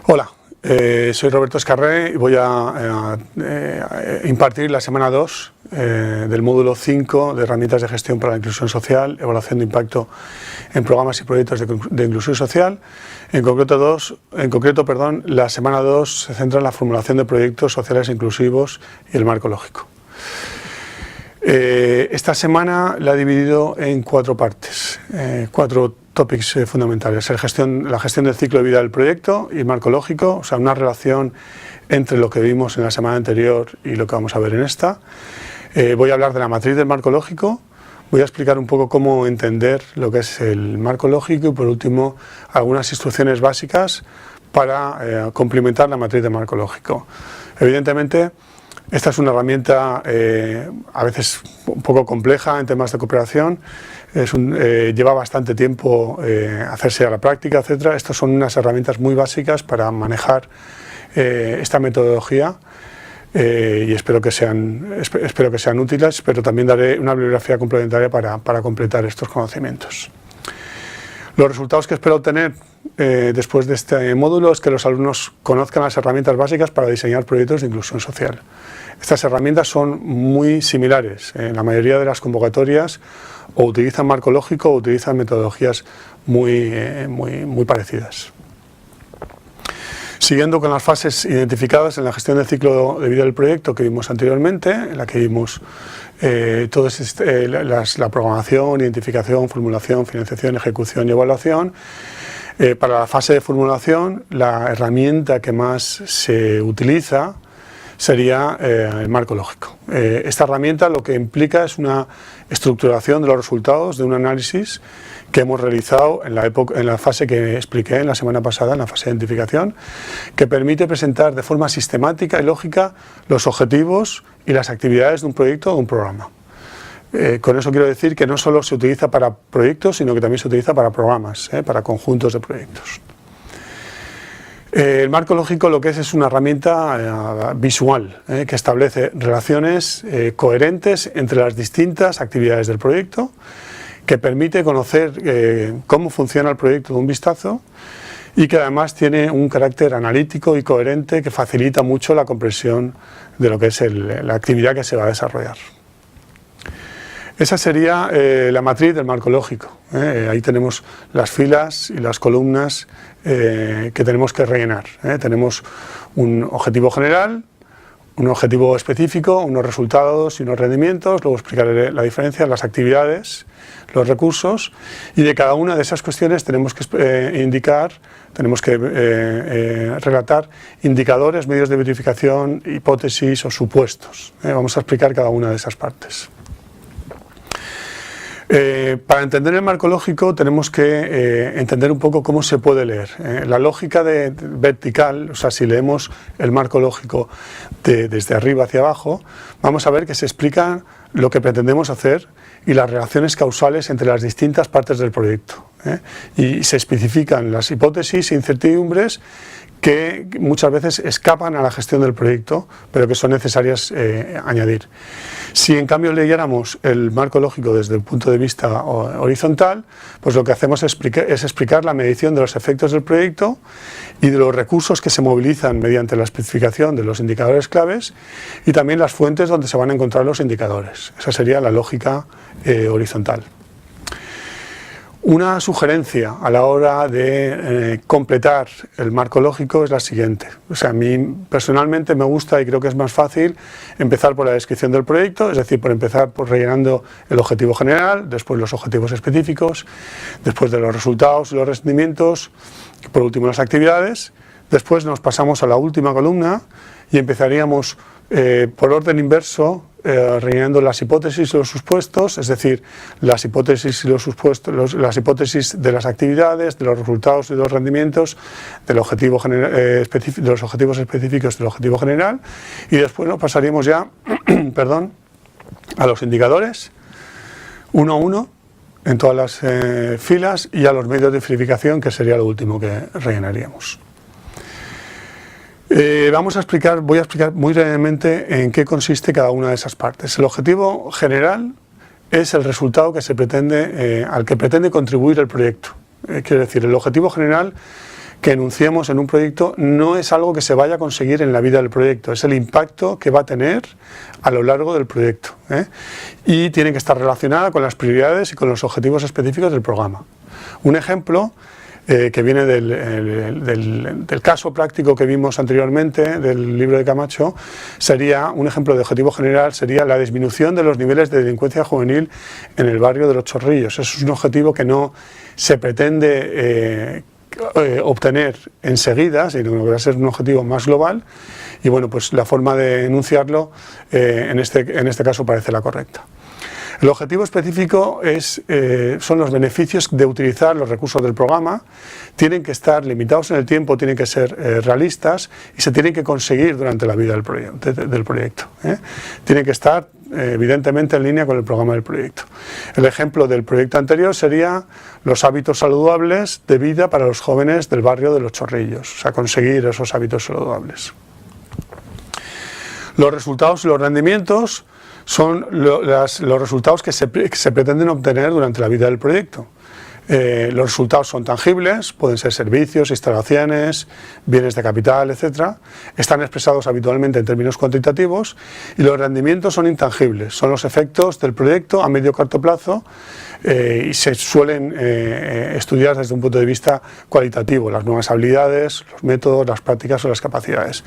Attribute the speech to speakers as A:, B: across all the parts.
A: Hola, soy Roberto Escarré y voy a impartir la semana 2 del módulo 5 de herramientas de gestión para la inclusión social, evaluación de impacto en programas y proyectos de inclusión social. En concreto, la semana 2 se centra en la formulación de proyectos sociales inclusivos y el marco lógico. Esta semana la he dividido en 4 partes, 4 topics fundamentales: la gestión del ciclo de vida del proyecto y el marco lógico, o sea, una relación entre lo que vimos en la semana anterior y lo que vamos a ver en esta. Voy a hablar de la matriz del marco lógico, voy a explicar un poco cómo entender lo que es el marco lógico y, por último, algunas instrucciones básicas para complementar la matriz del marco lógico. Evidentemente, esta es una herramienta a veces un poco compleja en temas de cooperación, lleva bastante tiempo hacerse a la práctica, etc. Estas son unas herramientas muy básicas para manejar esta metodología y espero que sean útiles, pero también daré una bibliografía complementaria para completar estos conocimientos. Los resultados que espero obtener después de este módulo es que los alumnos conozcan las herramientas básicas para diseñar proyectos de inclusión social. Estas herramientas son muy similares. En la mayoría de las convocatorias o utilizan marco lógico o utilizan metodologías muy parecidas. Siguiendo con las fases identificadas en la gestión del ciclo de vida del proyecto que vimos anteriormente, en la que vimos la programación, identificación, formulación, financiación, ejecución y evaluación. Para la fase de formulación, la herramienta que más se utiliza sería el marco lógico. Esta herramienta lo que implica es una estructuración de los resultados de un análisis que hemos realizado en la fase que expliqué en la semana pasada, en la fase de identificación, que permite presentar de forma sistemática y lógica los objetivos y las actividades de un proyecto o de un programa. Con eso quiero decir que no solo se utiliza para proyectos, sino que también se utiliza para programas, para conjuntos de proyectos. El marco lógico lo que es una herramienta visual que establece relaciones coherentes entre las distintas actividades del proyecto, que permite conocer cómo funciona el proyecto de un vistazo y que además tiene un carácter analítico y coherente que facilita mucho la comprensión de lo que es la actividad que se va a desarrollar. Esa sería la matriz del marco lógico. Ahí tenemos las filas y las columnas que tenemos que rellenar. Tenemos un objetivo general, un objetivo específico, unos resultados y unos rendimientos, luego explicaré la diferencia, las actividades, los recursos, y de cada una de esas cuestiones tenemos que relatar indicadores, medios de verificación, hipótesis o supuestos. Vamos a explicar cada una de esas partes. Para entender el marco lógico tenemos que entender un poco cómo se puede leer. La lógica vertical, o sea, si leemos el marco lógico desde arriba hacia abajo, vamos a ver que se explica lo que pretendemos hacer y las relaciones causales entre las distintas partes del proyecto. Y se especifican las hipótesis e incertidumbres que muchas veces escapan a la gestión del proyecto, pero que son necesarias añadir. Si en cambio leyéramos el marco lógico desde el punto de vista horizontal, pues lo que hacemos es explicar la medición de los efectos del proyecto y de los recursos que se movilizan mediante la especificación de los indicadores claves y también las fuentes donde se van a encontrar los indicadores. Esa sería la lógica horizontal. Una sugerencia a la hora de completar el marco lógico es la siguiente. O sea, a mí personalmente me gusta y creo que es más fácil empezar por la descripción del proyecto, es decir, por empezar por rellenando el objetivo general, después los objetivos específicos, después de los resultados y los rendimientos, por último las actividades. Después nos pasamos a la última columna y empezaríamos por orden inverso, rellenando las hipótesis y los supuestos, es decir, las hipótesis y los supuestos, las hipótesis de las actividades, de los resultados y de los rendimientos, de los objetivos específicos del objetivo general, y después nos pasaríamos ya a los indicadores, uno a uno, en todas las filas, y a los medios de verificación, que sería lo último que rellenaríamos. Voy a explicar muy brevemente en qué consiste cada una de esas partes. El objetivo general es el resultado que al que pretende contribuir el proyecto. Quiero decir, el objetivo general que enunciemos en un proyecto no es algo que se vaya a conseguir en la vida del proyecto, es el impacto que va a tener a lo largo del proyecto, y tiene que estar relacionada con las prioridades y con los objetivos específicos del programa. Un ejemplo que viene del caso práctico que vimos anteriormente del libro de Camacho, sería un ejemplo de objetivo general, sería la disminución de los niveles de delincuencia juvenil en el barrio de Los Chorrillos. Eso es un objetivo que no se pretende obtener enseguida, sino que va a ser un objetivo más global, y bueno, pues la forma de enunciarlo en este caso parece la correcta. El objetivo específico son los beneficios de utilizar los recursos del programa. Tienen que estar limitados en el tiempo, tienen que ser realistas y se tienen que conseguir durante la vida del proyecto. Tienen que estar evidentemente en línea con el programa del proyecto. El ejemplo del proyecto anterior sería los hábitos saludables de vida para los jóvenes del barrio de Los Chorrillos, o sea, conseguir esos hábitos saludables. Los resultados y los rendimientos son los resultados que se pretenden obtener durante la vida del proyecto. Los resultados son tangibles, pueden ser servicios, instalaciones, bienes de capital, etc. Están expresados habitualmente en términos cuantitativos, y los rendimientos son intangibles, son los efectos del proyecto a medio o corto plazo, y se suelen estudiar desde un punto de vista cualitativo, las nuevas habilidades, los métodos, las prácticas o las capacidades.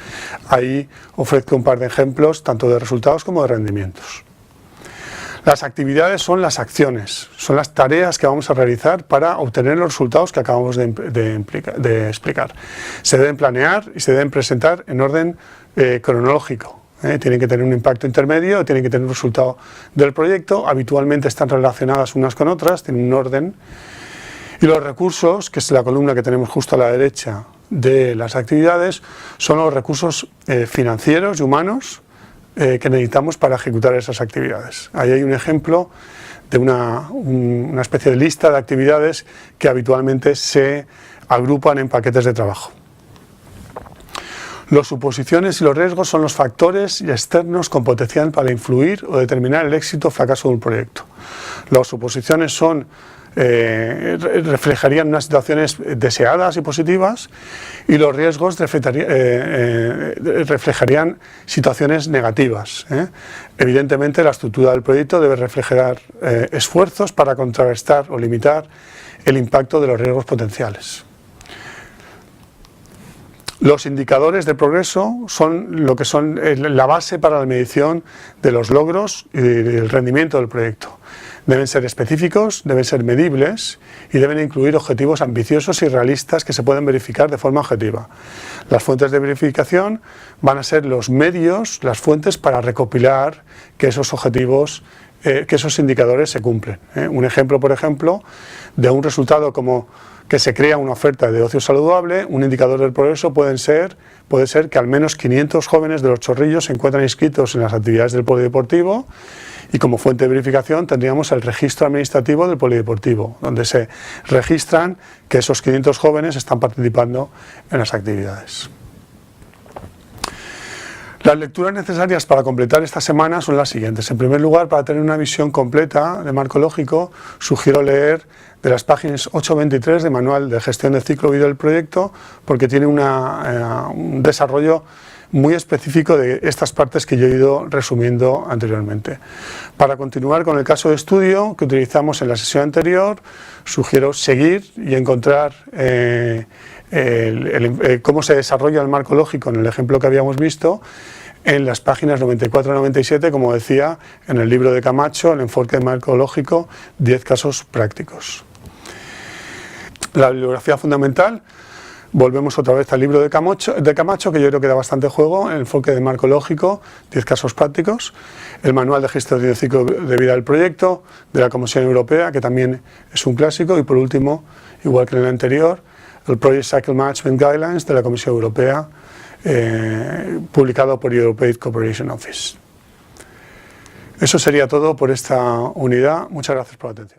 A: Ahí ofrezco un par de ejemplos tanto de resultados como de rendimientos. Las actividades son las acciones, son las tareas que vamos a realizar para obtener los resultados que acabamos de explicar. Se deben planear y se deben presentar en orden cronológico. Tienen que tener un impacto intermedio, tienen que tener un resultado del proyecto, habitualmente están relacionadas unas con otras, tienen un orden. Y los recursos, que es la columna que tenemos justo a la derecha de las actividades, son los recursos financieros y humanos que necesitamos para ejecutar esas actividades. Ahí hay un ejemplo de una especie de lista de actividades que habitualmente se agrupan en paquetes de trabajo. Las suposiciones y los riesgos son los factores externos con potencial para influir o determinar el éxito o fracaso de un proyecto. Las suposiciones reflejarían unas situaciones deseadas y positivas, y los riesgos reflejarían situaciones negativas. Evidentemente, la estructura del proyecto debe reflejar esfuerzos para contrarrestar o limitar el impacto de los riesgos potenciales. Los indicadores de progreso son lo que son la base para la medición de los logros y del rendimiento del proyecto. Deben ser específicos, deben ser medibles y deben incluir objetivos ambiciosos y realistas que se pueden verificar de forma objetiva. Las fuentes de verificación van a ser los medios, las fuentes para recopilar que esos objetivos, que esos indicadores se cumplen. Un ejemplo, por ejemplo, de un resultado como que se crea una oferta de ocio saludable, un indicador del progreso puede ser que al menos 500 jóvenes de Los Chorrillos se encuentran inscritos en las actividades del polideportivo, y como fuente de verificación tendríamos el registro administrativo del polideportivo, donde se registran que esos 500 jóvenes están participando en las actividades. Las lecturas necesarias para completar esta semana son las siguientes. En primer lugar, para tener una visión completa de marco lógico, sugiero leer de las páginas 8 a 23 de Manual de Gestión del Ciclo Vida del Proyecto, porque tiene un desarrollo muy específico de estas partes que yo he ido resumiendo anteriormente. Para continuar con el caso de estudio que utilizamos en la sesión anterior, sugiero seguir y encontrar cómo se desarrolla el marco lógico en el ejemplo que habíamos visto en las páginas 94 a 97, como decía, en el libro de Camacho, el enfoque de marco lógico, 10 casos prácticos. La bibliografía fundamental, volvemos otra vez al libro de Camacho, que yo creo que da bastante juego, el enfoque de marco lógico, 10 casos prácticos, el manual de gestión del ciclo de vida del proyecto, de la Comisión Europea, que también es un clásico, y por último, igual que en el anterior, el Project Cycle Management Guidelines de la Comisión Europea, publicado por European Cooperation Office. Eso sería todo por esta unidad. Muchas gracias por la atención.